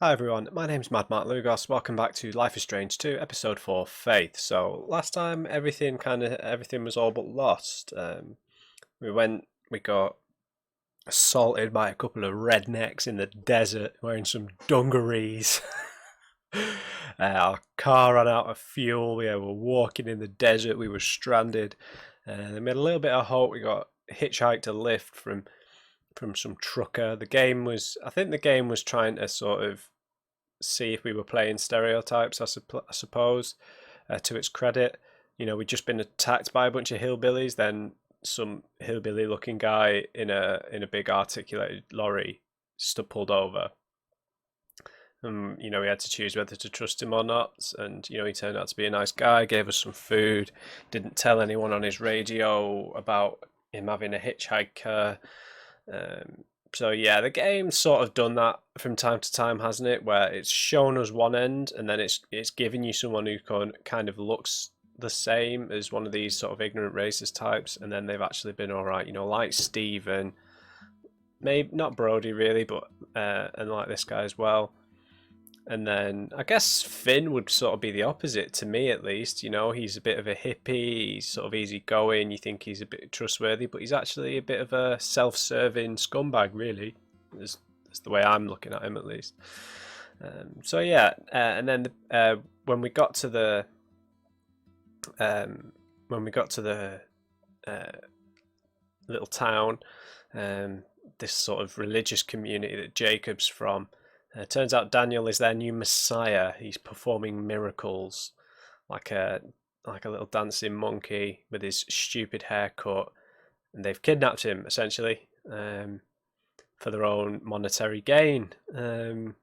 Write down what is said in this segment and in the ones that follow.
Hi everyone, my name's MadMatt Lugos. Welcome back to Life is Strange 2, Episode 4, Faith. So last time everything was all but lost. We got assaulted by a couple of rednecks in the desert wearing some dungarees. Our car ran out of fuel. We were walking in the desert. We were stranded. We made a little bit of hope. We got hitchhiked a lift from some trucker. I think the game was trying to sort of see if we were playing stereotypes, I suppose, to its credit. You know, we'd just been attacked by a bunch of hillbillies, then some hillbilly looking guy in a big articulated lorry pulled over. You know, we had to choose whether to trust him or not, and you know, he turned out to be a nice guy, gave us some food, didn't tell anyone on his radio about him having a hitchhiker. So yeah, the game's sort of done that from time to time, hasn't it? Where it's shown us one end, and then it's giving you someone who kind of looks the same as one of these sort of ignorant racist types, and then they've actually been all right. You know, like Steven, maybe not Brody really, but and like this guy as well. And then I guess Finn would sort of be the opposite to me, at least. You know, he's a bit of a hippie, he's sort of easygoing, you think he's a bit trustworthy, but he's actually a bit of a self-serving scumbag, really. That's the way I'm looking at him, at least. So yeah, and then when we got to the when we got to the uh, little town, this sort of religious community that Jacob's from. Turns out Daniel is their new messiah. He's performing miracles like a little dancing monkey with his stupid haircut, and they've kidnapped him essentially for their own monetary gain. And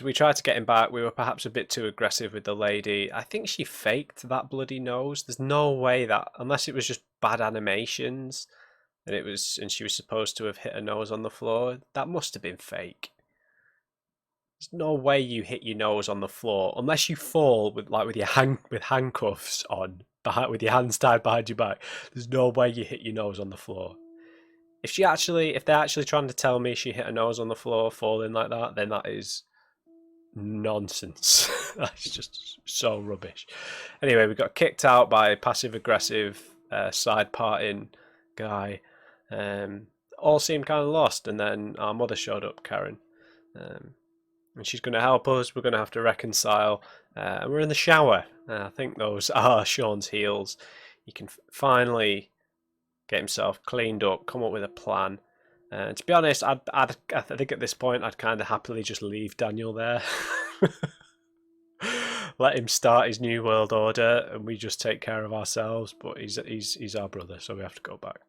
we tried to get him back. We were perhaps a bit too aggressive with the lady. I think she faked that bloody nose. There's no way that, unless it was just bad animations, and she was supposed to have hit her nose on the floor. That must have been fake. There's no way you hit your nose on the floor unless you fall with your handcuffs on, with your hands tied behind your back. There's no way you hit your nose on the floor. If they're actually trying to tell me she hit her nose on the floor falling like that, then that is nonsense. That's just so rubbish. Anyway, we got kicked out by a passive aggressive side parting guy. All seemed kind of lost, and then our mother showed up, Karen, and she's going to help us. We're going to have to reconcile, and we're in the shower. I think those are Sean's heels. He can finally get himself cleaned up, come up with a plan. To be honest, I think at this point I'd kind of happily just leave Daniel there. Let him start his new world order, and we just take care of ourselves. But he's our brother, so we have to go back.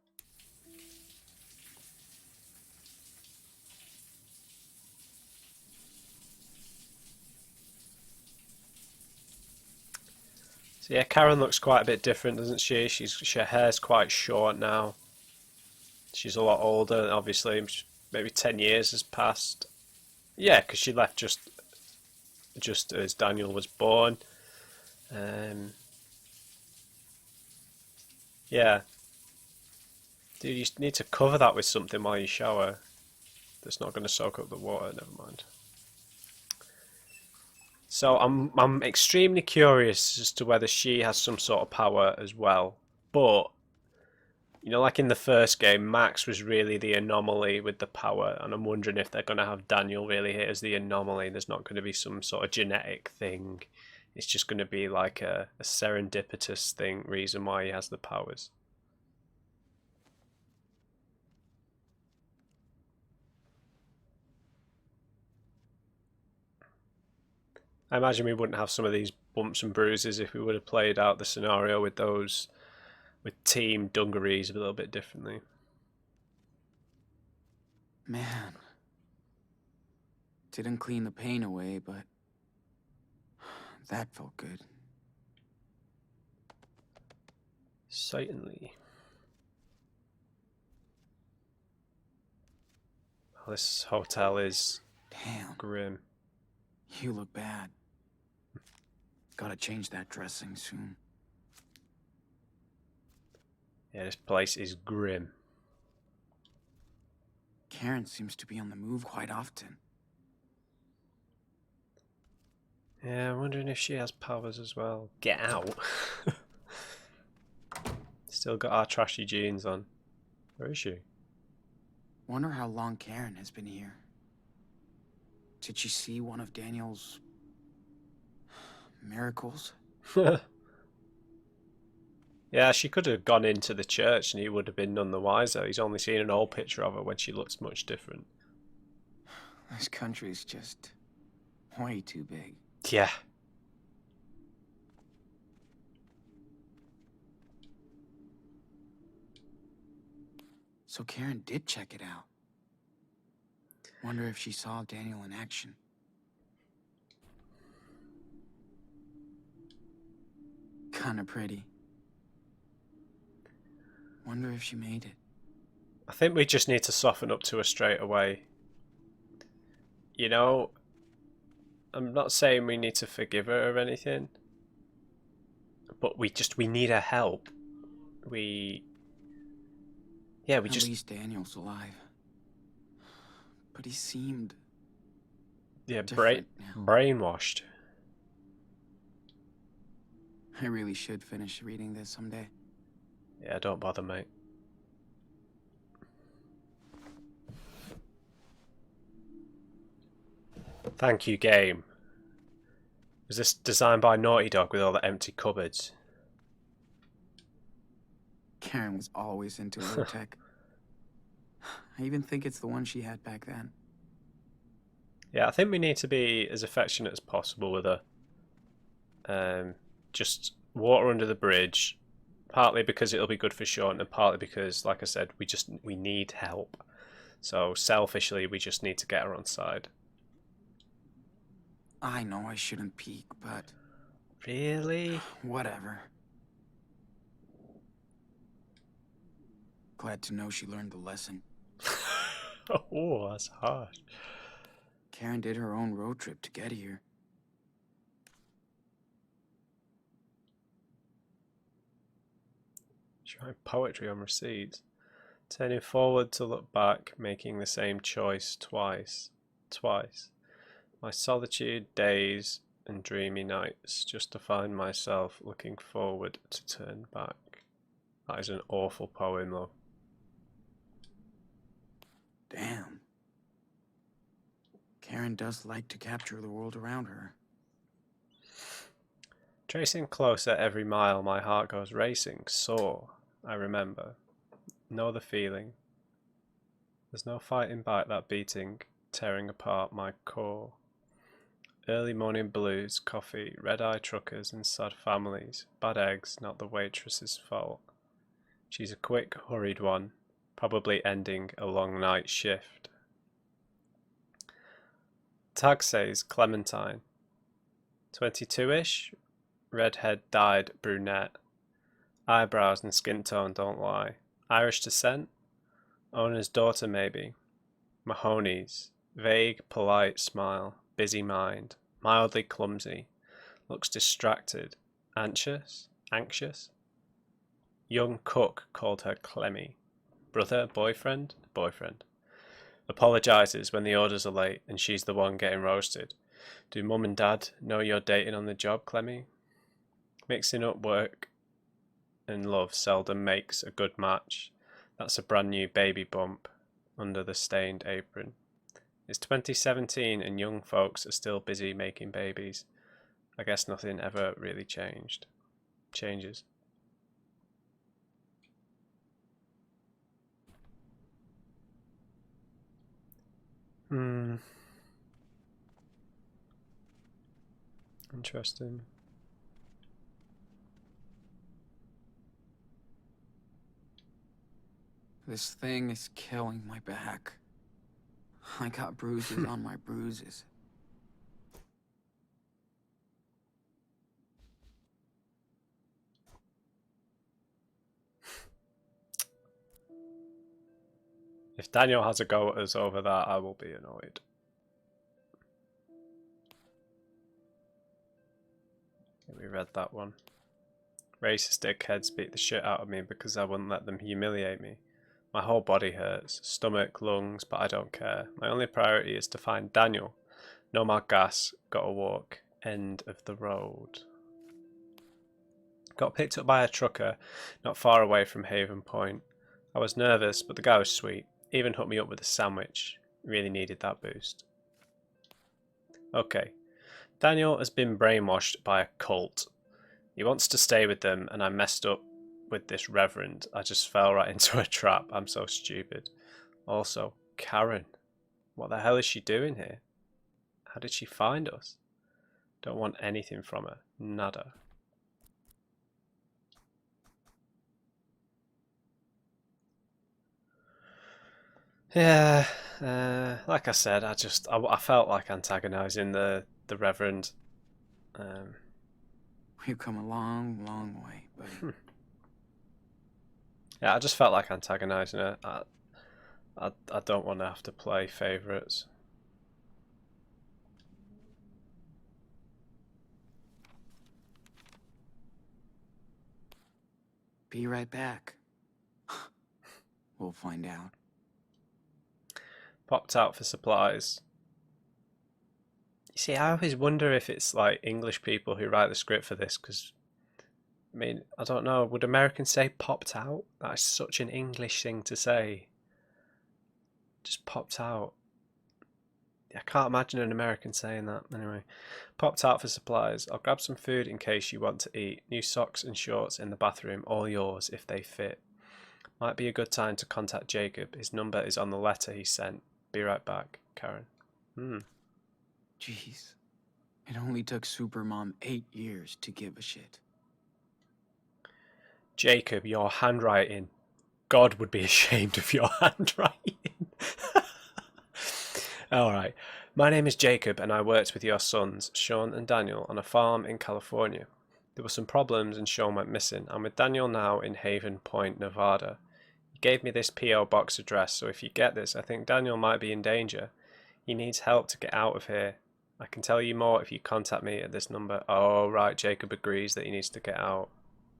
So yeah, Karen looks quite a bit different, doesn't she? Her hair's quite short now. She's a lot older, obviously. Maybe 10 years has passed. Yeah, because she left just as Daniel was born. Um, yeah, dude, you need to cover that with something while you shower. That's not going to soak up the water. Never mind. So I'm extremely curious as to whether she has some sort of power as well. But you know, like in the first game, Max was really the anomaly with the power, and I'm wondering if they're going to have Daniel really hit as the anomaly. There's not going to be some sort of genetic thing. It's just going to be like a serendipitous reason why he has the powers. I imagine we wouldn't have some of these bumps and bruises if we would have played out the scenario with team dungarees a little bit differently. Man, didn't clean the pain away, but that felt good. Certainly. Oh, this hotel is Damn, grim. you look bad. Gotta change that dressing soon. Yeah, this place is grim. Karen seems to be on the move quite often. Yeah, I'm wondering if she has powers as well. Get out! Still got our trashy jeans on. Where is she? Wonder how long Karen has been here. Did she see one of Daniel's miracles? Yeah, she could have gone into the church and he would have been none the wiser. He's only seen an old picture of her when she looks much different. This country's just way too big. Yeah. So Karen did check it out. Wonder if she saw Daniel in action. Kinda pretty. Wonder if she made it. I think we just need to soften up to her straight away. You know, I'm not saying we need to forgive her or anything, but we need her help. At least Daniel's alive. But he seemed different now. Brainwashed. I really should finish reading this someday. Yeah, don't bother, mate. Thank you, game. Was this designed by Naughty Dog with all the empty cupboards? Karen was always into low tech. I even think it's the one she had back then. Yeah, I think we need to be as affectionate as possible with her. Just water under the bridge, partly because it'll be good for Sean, and partly because, like I said, we need help. So selfishly, we just need to get her on side. I know I shouldn't peek, but... Really? Whatever. Glad to know she learned the lesson. Oh, that's harsh. Karen did her own road trip to get here. She wrote poetry on receipts. Turning forward to look back, making the same choice twice. My solitude, days, and dreamy nights, just to find myself looking forward to turn back. That is an awful poem, though. Damn. Karen does like to capture the world around her. Tracing closer every mile, my heart goes racing, sore, I remember. Know the feeling. There's no fighting back that beating, tearing apart my core. Early morning blues, coffee, red-eye truckers and sad families. Bad eggs, not the waitress's fault. She's a quick, hurried one, probably ending a long night shift. Tag says Clementine. 22-ish, redhead dyed brunette. Eyebrows and skin tone don't lie. Irish descent? Owner's daughter maybe. Mahoney's. Vague, polite smile. Busy mind. Mildly clumsy. Looks distracted. Anxious? Young cook called her Clemmy. Brother? Boyfriend? Boyfriend. Apologises when the orders are late and she's the one getting roasted. Do mum and dad know you're dating on the job, Clemmy? Mixing up work and love seldom makes a good match. That's a brand new baby bump under the stained apron. It's 2017 and young folks are still busy making babies. I guess nothing ever really changes. Interesting. This thing is killing my back. I got bruises on my bruises. If Daniel has a go at us over that, I will be annoyed. We read that one. Racist dickheads beat the shit out of me because I wouldn't let them humiliate me. My whole body hurts, stomach, lungs, but I don't care. My only priority is to find Daniel. No more gas, gotta walk. end of the road. Got picked up by a trucker not far away from Haven Point. I was nervous, but the guy was sweet. Even hooked me up with a sandwich. Really needed that boost. Okay. Daniel has been brainwashed by a cult. He wants to stay with them, and I messed up with this reverend. I just fell right into a trap. I'm so stupid. Also, Karen. What the hell is she doing here? How did she find us? Don't want anything from her. Nada. Yeah, like I said, I felt like antagonising the Reverend. We've come a long, long way, buddy. Yeah, I just felt like antagonising her. I don't want to have to play favourites. Be right back. We'll find out. Popped out for supplies. You see, I always wonder if it's like English people who write the script for this, because I mean, I don't know, would Americans say popped out? That is such an English thing to say. Just popped out. I can't imagine an American saying that. Anyway, popped out for supplies. I'll grab some food in case you want to eat. New socks and shorts in the bathroom, all yours if they fit. Might be a good time to contact Jacob. His number is on the letter he sent. Be right back, Karen. Jeez. It only took Supermom 8 years to give a shit. Jacob, your handwriting. God would be ashamed of your handwriting. Alright. My name is Jacob and I worked with your sons, Sean and Daniel, on a farm in California. There were some problems and Sean went missing. I'm with Daniel now in Haven Point, Nevada. He gave me this P.O. box address, so if you get this, I think Daniel might be in danger. He needs help to get out of here. I can tell you more if you contact me at this number. Oh, right, Jacob agrees that he needs to get out.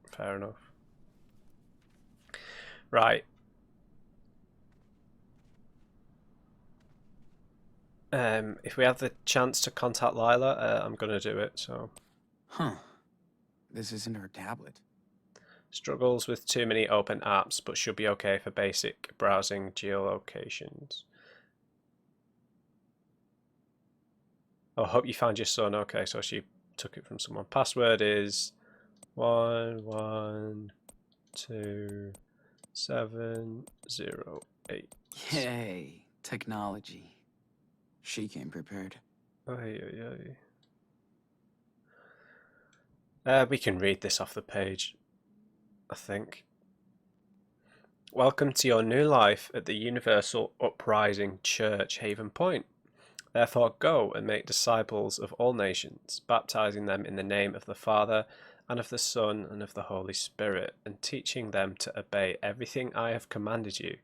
Fair enough. Right. If we have the chance to contact Lila, I'm going to do it, so... Huh. This isn't her tablet. Struggles with too many open apps, but should be okay for basic browsing geolocations. Oh, hope you found your son. Okay, so she took it from someone. Password is 112708. Yay, technology. She came prepared. We can read this off the page, I think. Welcome to your new life at the Universal Uprising Church, Haven Point. Therefore go and make disciples of all nations, baptizing them in the name of the Father, and of the Son, and of the Holy Spirit, and teaching them to obey everything I have commanded you.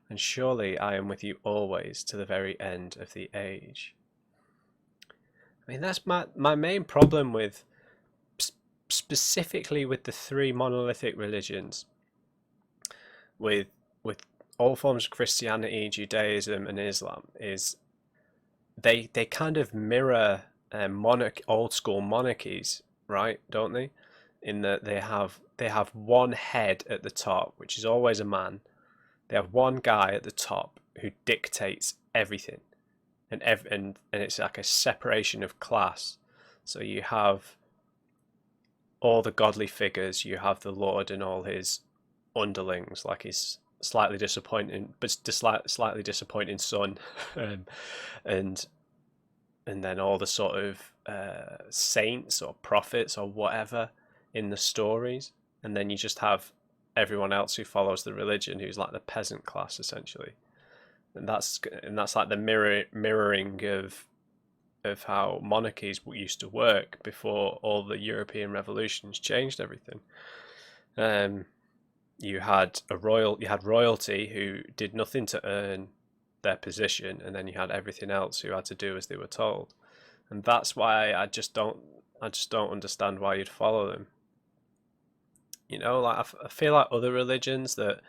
And surely I am with you always to the very end of the age. I mean, that's my main problem with, specifically with the three monolithic religions, with all forms of Christianity, Judaism, and Islam, is they kind of mirror old school monarchies, right? Don't they? In that they have one head at the top, which is always a man. They have one guy at the top who dictates everything, and it's like a separation of class. So you have all the godly figures, you have the Lord and all his underlings, like his slightly disappointing son, and then all the sort of saints or prophets or whatever in the stories, and then you just have everyone else who follows the religion, who's like the peasant class essentially, and that's like the mirroring of how monarchies used to work before all the European revolutions changed everything. You had royalty who did nothing to earn their position, and then you had everything else who had to do as they were told, and that's why I just don't understand why you'd follow them. You know, like I feel like other religions that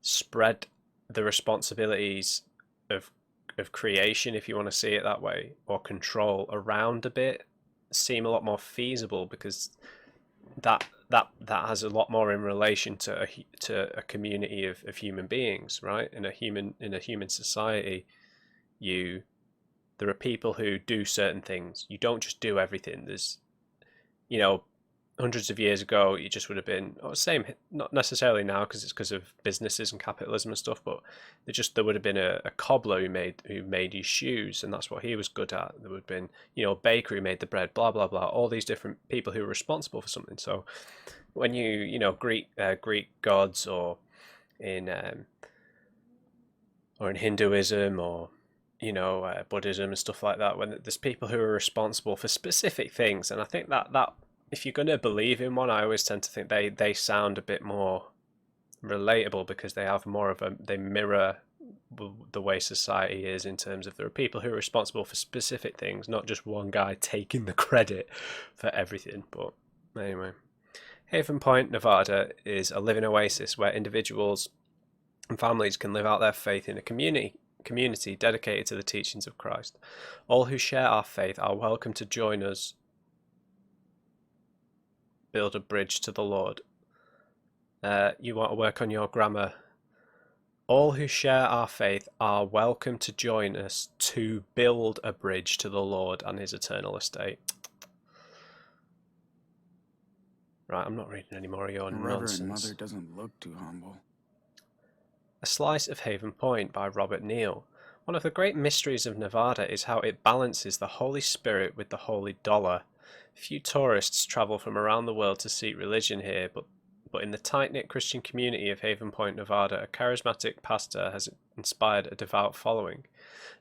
spread the responsibilities of creation, if you want to see it that way, or control around a bit, seem a lot more feasible, because that has a lot more in relation to a community of human beings, right? In a human society, you there are people who do certain things. You don't just do everything. There's, you know, hundreds of years ago, you just would have been, oh, same, not necessarily now because it's because of businesses and capitalism and stuff, but there would have been a cobbler who made you shoes, and that's what he was good at. There would have been, a baker who made the bread, blah blah blah. All these different people who were responsible for something. So when Greek gods, in um, or in Hinduism, or Buddhism and stuff like that, when there's people who are responsible for specific things, and I think that if you're going to believe in one, I always tend to think they sound a bit more relatable, because they mirror the way society is, in terms of there are people who are responsible for specific things, not just one guy taking the credit for everything. But anyway, Haven Point, Nevada is a living oasis where individuals and families can live out their faith in a community dedicated to the teachings of Christ. All who share our faith are welcome to join us build a bridge to the Lord. You want to work on your grammar. All who share our faith are welcome to join us to build a bridge to the Lord and his eternal estate. Right, I'm not reading any more of your nonsense. Reverend Mother doesn't look too humble. A Slice of Haven Point by Robert Neal. One of the great mysteries of Nevada is how it balances the Holy Spirit with the holy dollar. Few tourists travel from around the world to seek religion here, but in the tight-knit Christian community of Haven Point, Nevada, a charismatic pastor has inspired a devout following.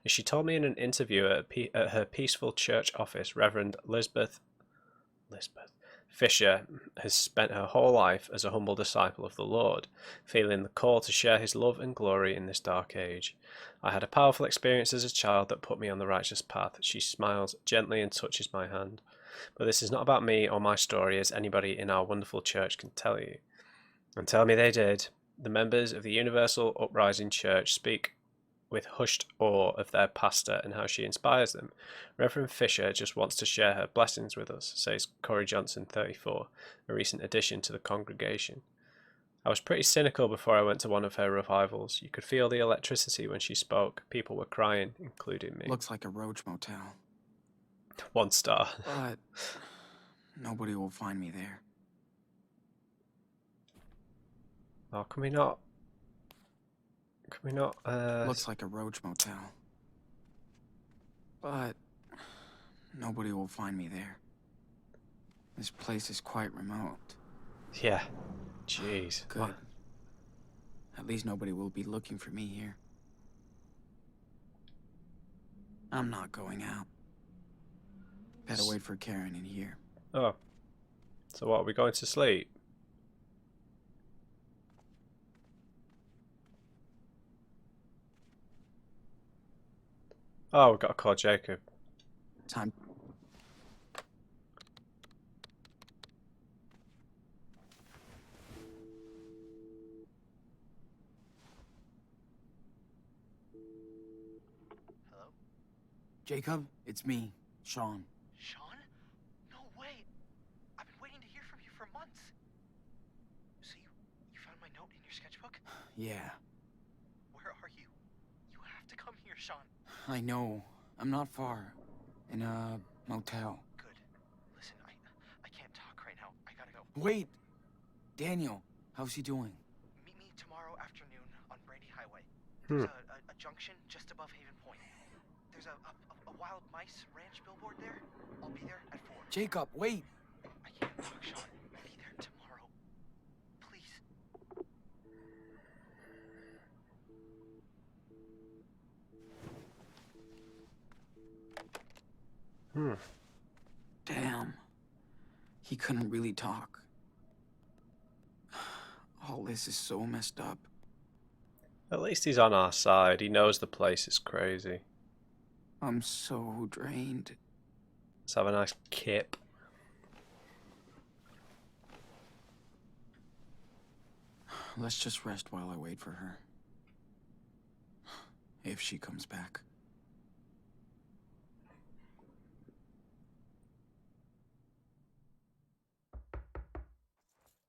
As she told me in an interview at her peaceful church office, Reverend Lisbeth Fisher has spent her whole life as a humble disciple of the Lord, feeling the call to share his love and glory in this dark age. I had a powerful experience as a child that put me on the righteous path. She smiles gently and touches my hand. But this is not about me or my story, as anybody in our wonderful church can tell you. And tell me they did. The members of the Universal Uprising Church speak with hushed awe of their pastor and how she inspires them. Reverend Fisher just wants to share her blessings with us, says Corey Johnson, 34, a recent addition to the congregation. I was pretty cynical before I went to one of her revivals. You could feel the electricity when she spoke. People were crying, including me. Looks like a roach motel. 1 star. But nobody will find me there. Oh, can we not? Looks like a roach motel. But nobody will find me there. This place is quite remote. Yeah. Jeez. Good. What? At least nobody will be looking for me here. I'm not going out. Better wait for Karen in here. Oh. So what, are we going to sleep? Oh, we've got to call Jacob. Time. Hello? Jacob, it's me, Sean. Sean? No way! I've been waiting to hear from you for months. So you found my note in your sketchbook? Yeah, Where are you? You have to come here, Sean. I know. I'm not far. In a motel. Good. Listen, I can't talk right now. I gotta go. Wait! Daniel, how's he doing? Meet me tomorrow afternoon on Brady Highway. Hmm. There's a junction just above Haven Point. There's a wild mice ranch billboard there. I'll be there at 4. Jacob, wait! I can't talk, Sean. Be there tomorrow. Please. Damn. He couldn't really talk. All this is so messed up. At least he's on our side. He knows the place is crazy. I'm so drained. Let's have a nice kip. Let's just rest while I wait for her. If she comes back.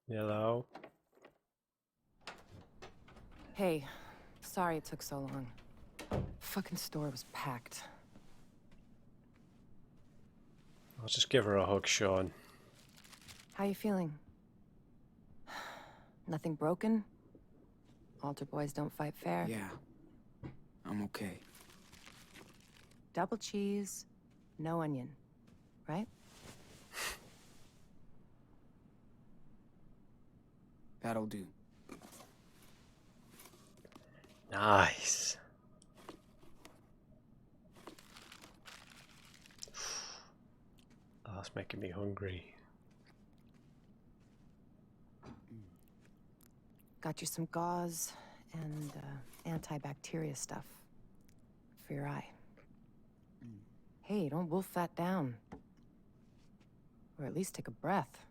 Hello. Hey, sorry it took so long. Fucking store was packed. I'll just give her a hug, Sean. How you feeling? Nothing broken? Altar boys don't fight fair. Yeah, I'm okay. Double cheese, no onion, right? That'll do. Nice. Oh, that's making me hungry. Got you some gauze and antibacteria stuff for your eye. Hey, don't wolf that down. Or at least take a breath.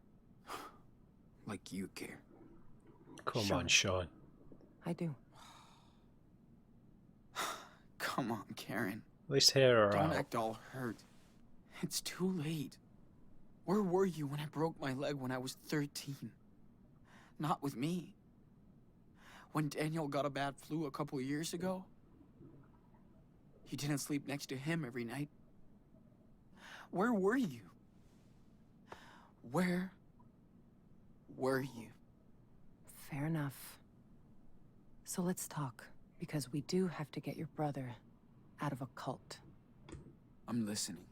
Like you care. Come on, Sean. I do. Come on, Karen. At least hear her Don't out. act all hurt. It's too late. Where were you when I broke my leg when I was 13? Not with me. When Daniel got a bad flu a couple years ago, you didn't sleep next to him every night. Where were you? Where were you? Fair enough. So let's talk, because we do have to get your brother out of a cult. I'm listening.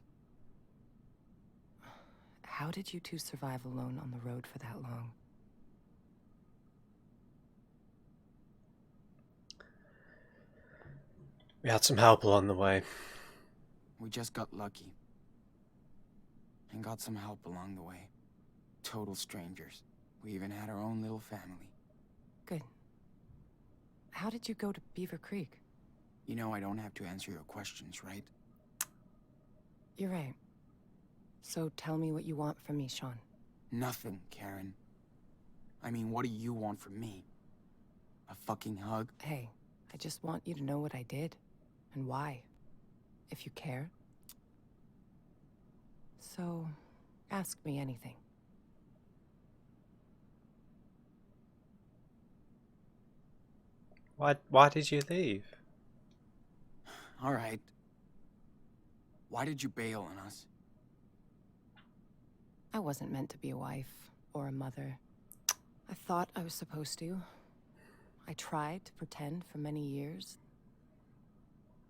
How did you two survive alone on the road for that long? We had some help along the way. We just got lucky. And got some help along the way. Total strangers. We even had our own little family. Good. How did you go to Beaver Creek? You know I don't have to answer your questions, right? You're right. So tell me what you want from me, Sean. Nothing, Karen. I mean, what do you want from me? A fucking hug? Hey, I just want you to know what I did and why, if you care. So, ask me anything. Why did you leave? All right. Why did you bail on us? I wasn't meant to be a wife or a mother. I thought I was supposed to. I tried to pretend for many years.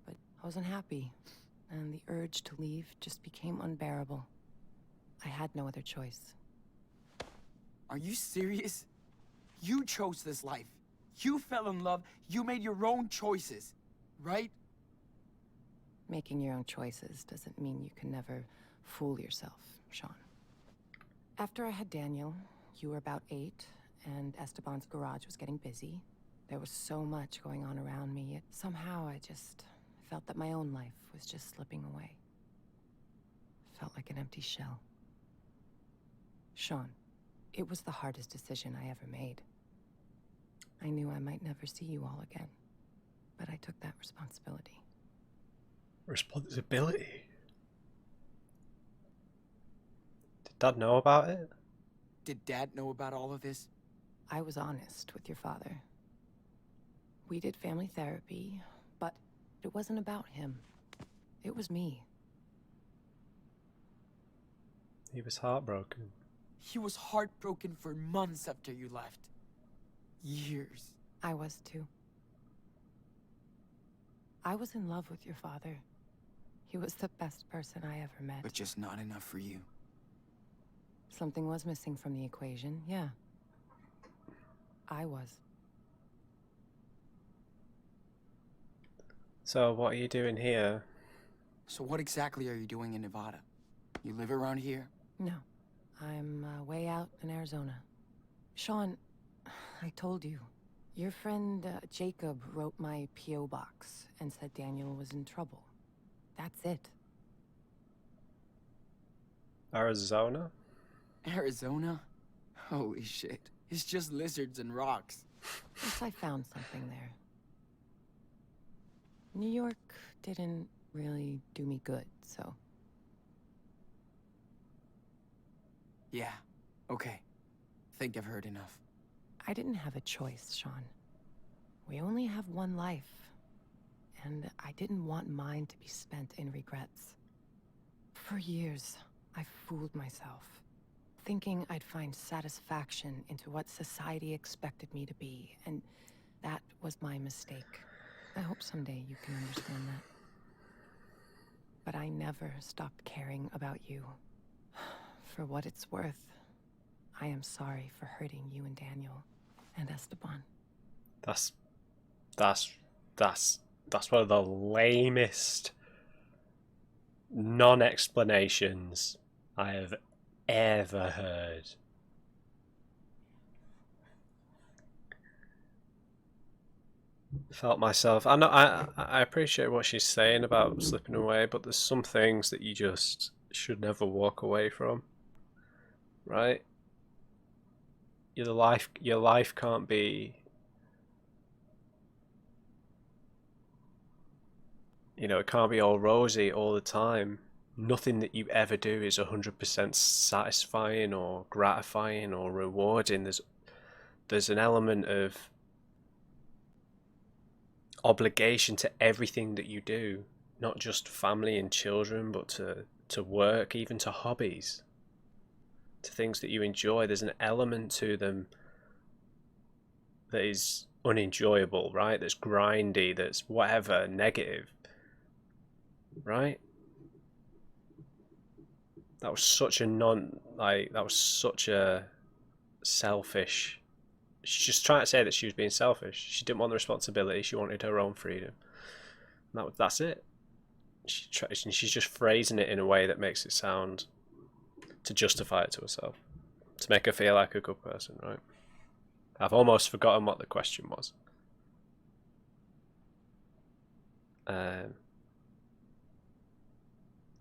But I wasn't happy, and the urge to leave just became unbearable. I had no other choice. Are you serious? You chose this life. You fell in love. You made your own choices, right? Making your own choices doesn't mean you can never fool yourself, Sean. After I had Daniel, you were about 8, and Esteban's garage was getting busy. There was so much going on around me, yet somehow I just felt that my own life was just slipping away. Felt like an empty shell. Sean, it was the hardest decision I ever made. I knew I might never see you all again, but I took that responsibility. Responsibility? Did Dad know about it? Did Dad know about all of this? I was honest with your father. We did family therapy, but it wasn't about him. It was me. He was heartbroken. He was heartbroken for months after you left. Years. I was too. I was in love with your father. He was the best person I ever met. But just not enough for you. Something was missing from the equation, yeah. I was. So what are you doing here? So what exactly are you doing in Nevada? You live around here? No. I'm way out in Arizona. Sean, I told you. Your friend Jacob wrote my P.O. box and said Daniel was in trouble. That's it. Arizona? Arizona? Holy shit. It's just lizards and rocks. Guess I found something there. New York didn't really do me good, so... Yeah. Okay. think I've heard enough. I didn't have a choice, Sean. We only have one life, and I didn't want mine to be spent in regrets. For years, I fooled myself, thinking I'd find satisfaction into what society expected me to be, and that was my mistake. I hope someday you can understand that. But I never stopped caring about you. For what it's worth, I am sorry for hurting you and Daniel and Esteban. That's one of the lamest non-explanations I have ever heard. Felt myself. I know. I appreciate what she's saying about slipping away, but there's some things that you just should never walk away from, right? Your life can't be. You know, it can't be all rosy all the time. Nothing that you ever do is 100% satisfying or gratifying or rewarding. There's an element of obligation to everything that you do, not just family and children, but to work, even to hobbies, to things that you enjoy. There's an element to them that is unenjoyable, right? That's grindy, that's whatever, negative, right? That was such a selfish. She's just trying to say that she was being selfish. She didn't want the responsibility. She wanted her own freedom. That's it. She's just phrasing it in a way that makes it sound to justify it to herself, to make her feel like a good person, right? I've almost forgotten what the question was.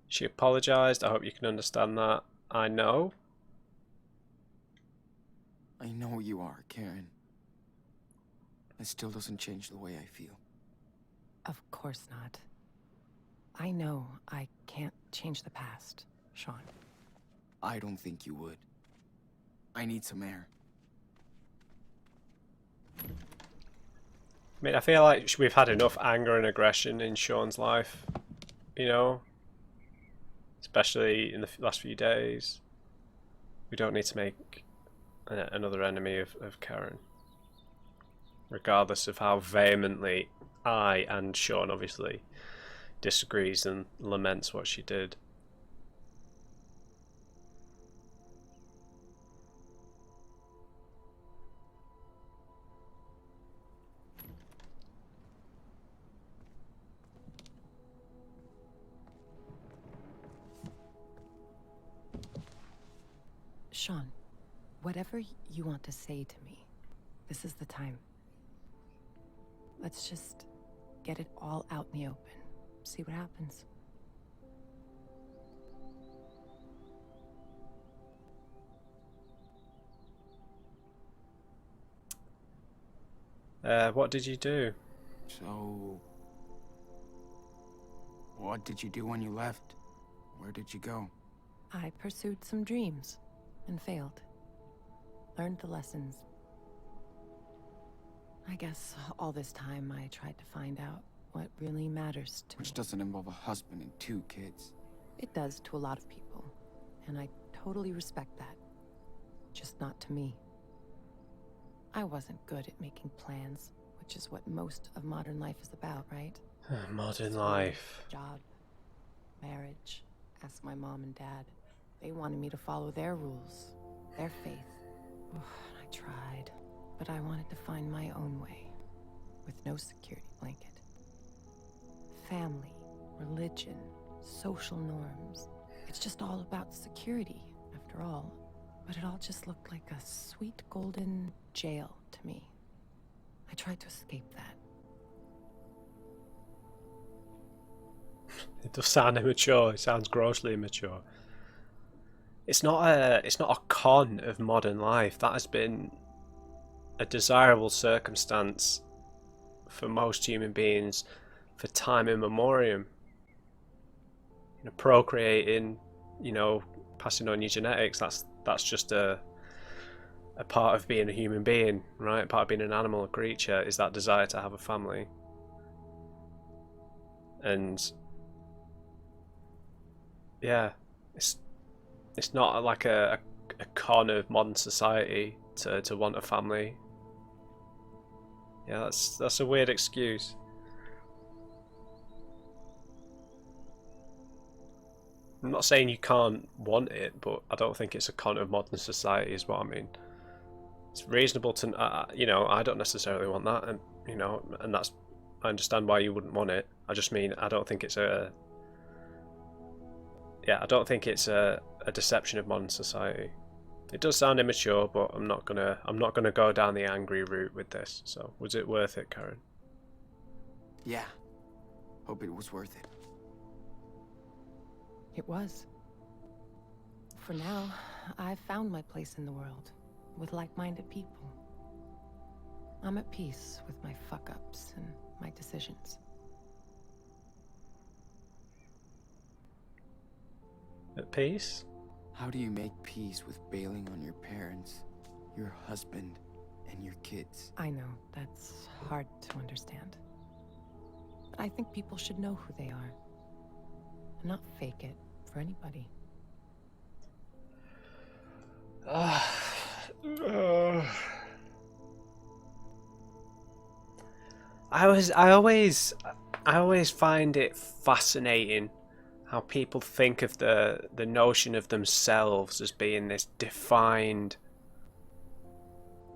She apologized. I hope you can understand that. I know. I know you are, Karen. It still doesn't change the way I feel. Of course not. I know I can't change the past, Sean. I don't think you would. I need some air. I mean, I feel like we've had enough anger and aggression in Sean's life, you know, especially in the last few days. We don't need to make another enemy of Karen, regardless of how vehemently I and Sean obviously disagrees and laments what she did. Sean, whatever you want to say to me, this is the time. Let's just get it all out in the open. See what happens. What did you do? So... what did you do when you left? Where did you go? I pursued some dreams and failed. Learned the lessons. I guess all this time I tried to find out what really matters to me. Which doesn't involve a husband and 2 kids. It does to a lot of people, and I totally respect that. Just not to me. I wasn't good at making plans, which is what most of modern life is about, right? Modern life. Job, marriage. Ask my mom and dad. They wanted me to follow their rules, their faith. I tried, but I wanted to find my own way, with no security blanket. Family, religion, social norms. It's just all about security, after all. But it all just looked like a sweet golden jail to me. I tried to escape that. It does sound immature. It sounds grossly immature. It's not a con of modern life. That has been a desirable circumstance for most human beings for time immemorial. You know, procreating, you know, passing on your genetics. That's just a a part of being a human being, right? Part of being an animal, a creature, is that desire to have a family. And yeah, it's not like a con of modern society to want a family. Yeah, that's a weird excuse. I'm not saying you can't want it, but I don't think it's a con of modern society, is what I mean. It's reasonable to, you know, I don't necessarily want that, and you know, and that's, I understand why you wouldn't want it. I just mean I don't think it's a, yeah, I don't think it's a deception of modern society. It does sound immature, but I'm not gonna go down the angry route with this. So, was it worth it, Karen? Yeah. Hope it was worth it. It was. For now, I've found my place in the world, with like-minded people. I'm at peace with my fuck-ups and my decisions. At peace? How do you make peace with bailing on your parents, your husband, and your kids? I know, that's hard to understand. But I think people should know who they are. And not fake it for anybody. I always find it fascinating how people think of the notion of themselves as being this defined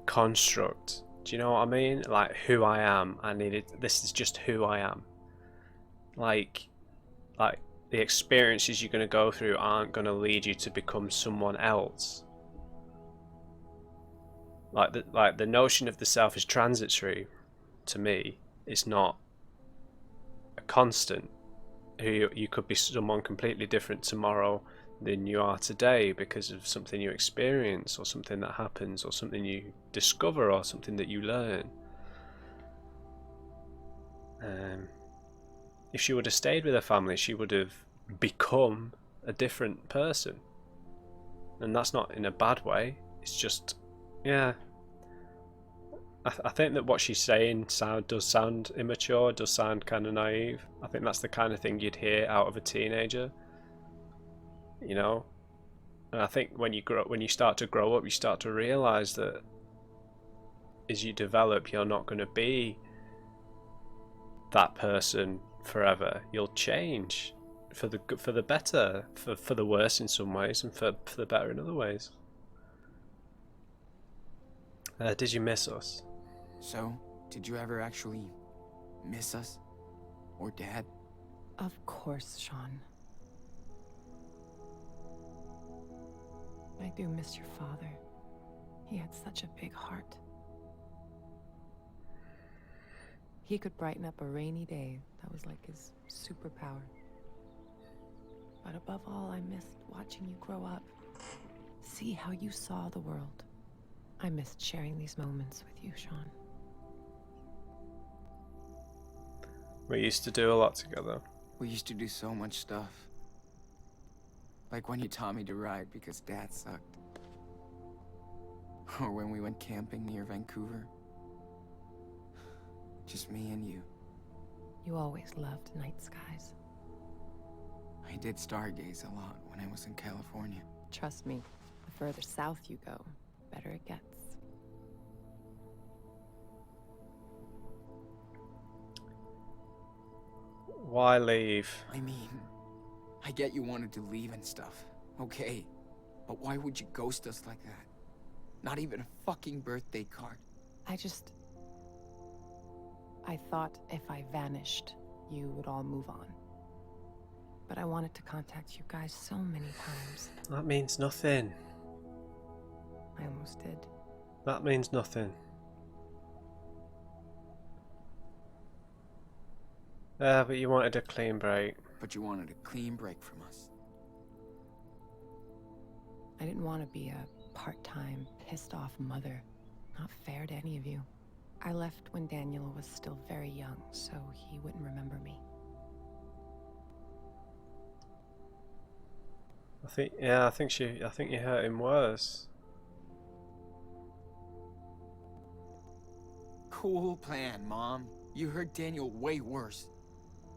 construct. Do you know what I mean? Like, who I am. This is just who I am. Like the experiences you're going to go through aren't going to lead you to become someone else. Like the notion of the self is transitory to me. It's not a constant. You could be someone completely different tomorrow than you are today because of something you experience or something that happens or something you discover or something that you learn. If she would have stayed with her family, she would have become a different person, and that's not in a bad way. It's just, yeah, I think that what she's saying does sound immature, does sound kind of naive. I think that's the kind of thing you'd hear out of a teenager, you know. And I think when you start to grow up, you start to realize that as you develop, you're not going to be that person forever. You'll change for the better, for the worse in some ways, and for the better in other ways. Did you miss us? So, did you ever actually miss us? Or Dad? Of course, Sean. I do miss your father. He had such a big heart. He could brighten up a rainy day. That was like his superpower. But above all, I missed watching you grow up. See how you saw the world. I missed sharing these moments with you, Sean. We used to do a lot together. We used to do so much stuff. Like when you taught me to ride because Dad sucked. Or when we went camping near Vancouver. Just me and you. You always loved night skies. I did stargaze a lot when I was in California. Trust me, the further south you go, the better it gets. Why leave? I mean, I get you wanted to leave and stuff. Okay. But why would you ghost us like that? Not even a fucking birthday card. I thought if I vanished, you would all move on. But I wanted to contact you guys so many times. That means nothing. I almost did. That means nothing. But you wanted a clean break. But you wanted a clean break from us. I didn't want to be a part-time, pissed-off mother. Not fair to any of you. I left when Daniel was still very young, so he wouldn't remember me. I think you hurt him worse. cool plan, Mom. You hurt Daniel way worse.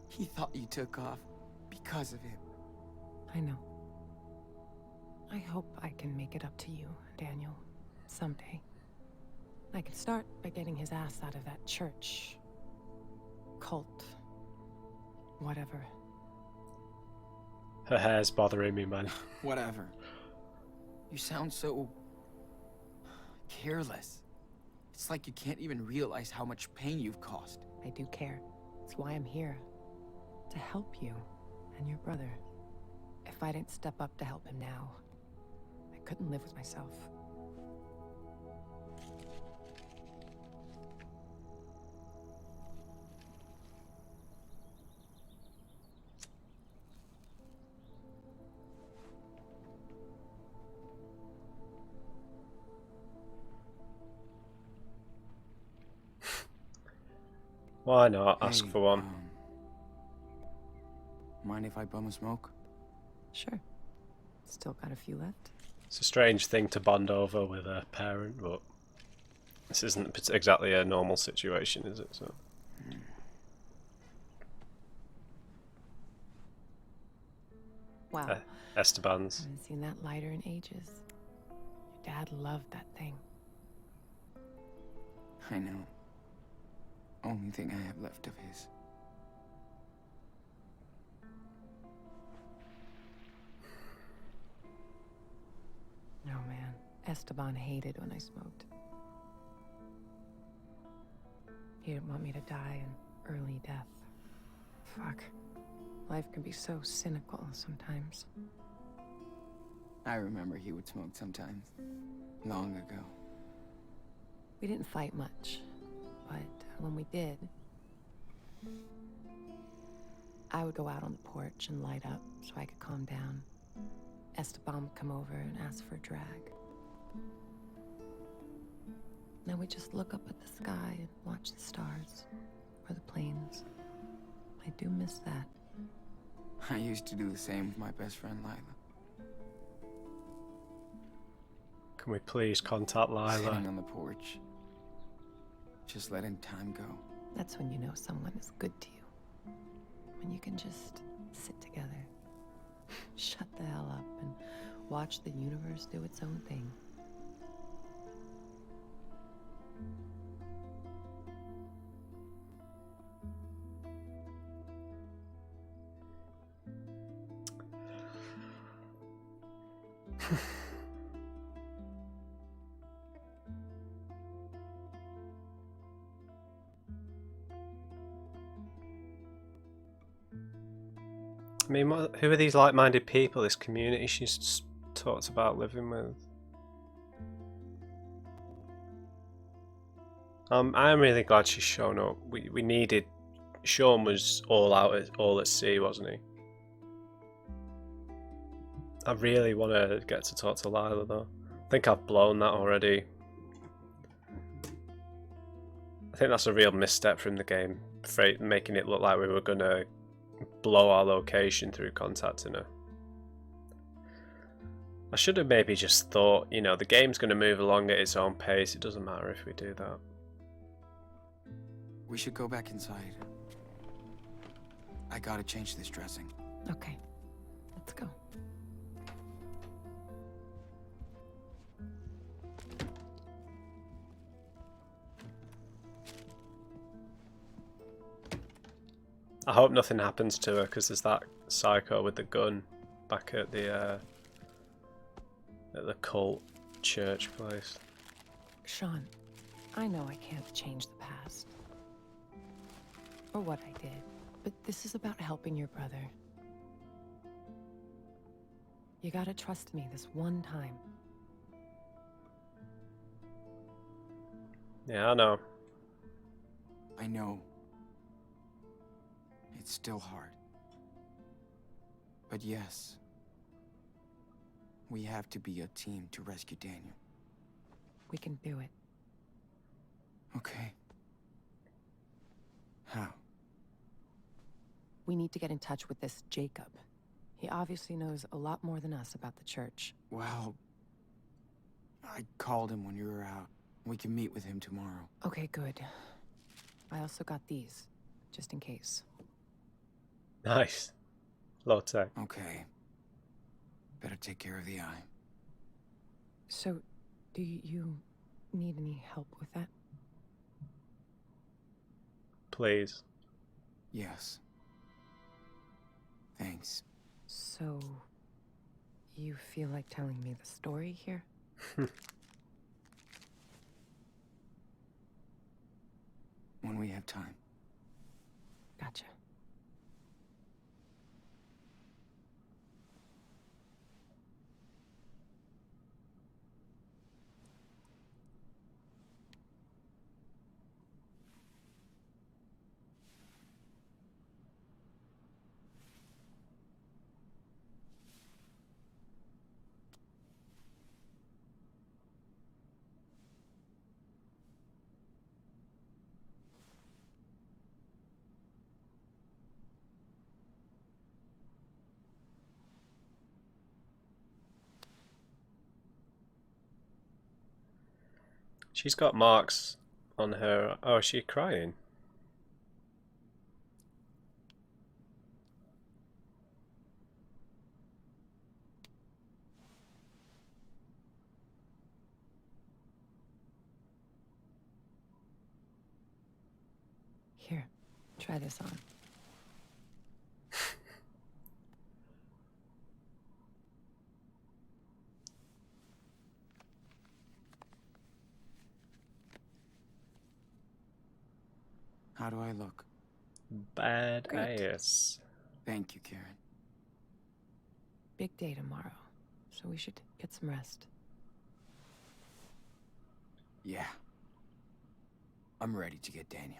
He thought you took off because of him. I know. I hope I can make it up to you, Daniel, someday. I can start by getting his ass out of that church. Cult. Whatever. Her hair's bothering me, man. Whatever. You sound so... careless. It's like you can't even realize how much pain you've caused. I do care. It's why I'm here. To help you and your brother. If I didn't step up to help him now, I couldn't live with myself. Why not? Ask Hey, for one. Mind if I bum a smoke? Sure. Still got a few left. It's a strange thing to bond over with a parent, but this isn't exactly a normal situation, is it? So. Wow. Esteban's. I haven't seen that lighter in ages. Your dad loved that thing. I know. Only thing I have left of his. No, man. Esteban hated when I smoked. He didn't want me to die an early death. Fuck. Life can be so cynical sometimes. I remember he would smoke sometimes. Long ago. We didn't fight much, but when we did, I would go out on the porch and light up so I could calm down. Esteban would come over and ask for a drag. Now we just look up at the sky and watch the stars or the planes. I do miss that. I used to do the same with my best friend Lila. Can we please contact Lila? Sitting on the porch. Just letting time go. That's when you know someone is good to you. When you can just sit together, shut the hell up, and watch the universe do its own thing. I mean, who are these like-minded people, this community she's talked about living with? I am really glad she's shown up. We needed... Sean was all at sea, wasn't he? I really want to get to talk to Lila, though. I think I've blown that already. I think that's a real misstep from the game, making it look like we were going to blow our location through contacting her. I should have maybe just thought, you know, the game's going to move along at its own pace. It doesn't matter if we do that. We should go back inside. I gotta change this dressing. Okay, let's go. I hope nothing happens to her, because there's that psycho with the gun back at the cult church place. Sean, I know I can't change the past. Or what I did, but this is about helping your brother. You gotta trust me this one time. Yeah, I know. I know. It's still hard. But yes, we have to be a team to rescue Daniel. We can do it. Okay. How? We need to get in touch with this Jacob. He obviously knows a lot more than us about the church. Well, I called him when you were out. We can meet with him tomorrow. Okay, good. I also got these, just in case. Nice. Low tech. Okay. Better take care of the eye. So, do you need any help with that? Please. Yes. Thanks. So, you feel like telling me the story here? When we have time. Gotcha. She's got marks on her. Oh, is she crying? Here, try this on. How do I look? Bad Great. ass. Thank you, Karen. Big day tomorrow, so we should get some rest. Yeah. I'm ready to get Daniel.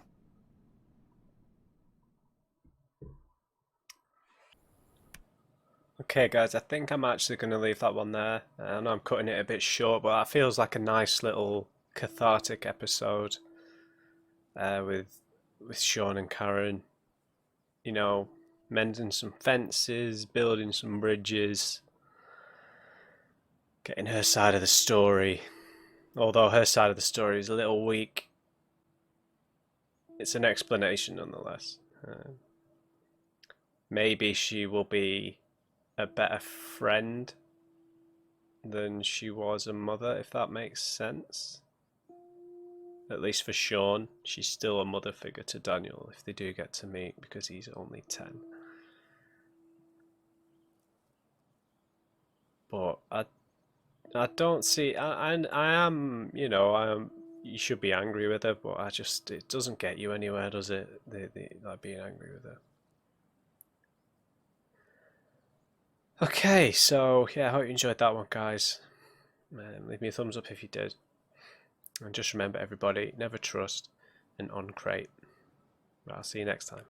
Okay, guys, I think I'm actually going to leave that one there. I know I'm cutting it a bit short, but that feels like a nice little cathartic episode with Sean and Karen. You know, mending some fences, building some bridges, getting her side of the story. Although her side of the story is a little weak, it's an explanation nonetheless. Maybe she will be a better friend than she was a mother, if that makes sense. At least for Sean, she's still a mother figure to Daniel if they do get to meet, because he's only 10. But I don't see. I am, you know, I am. You should be angry with her, but it doesn't get you anywhere, does it? Like being angry with her. Okay, so yeah, I hope you enjoyed that one, guys. Leave me a thumbs up if you did. And just remember, everybody, never trust an on-crate. I'll see you next time.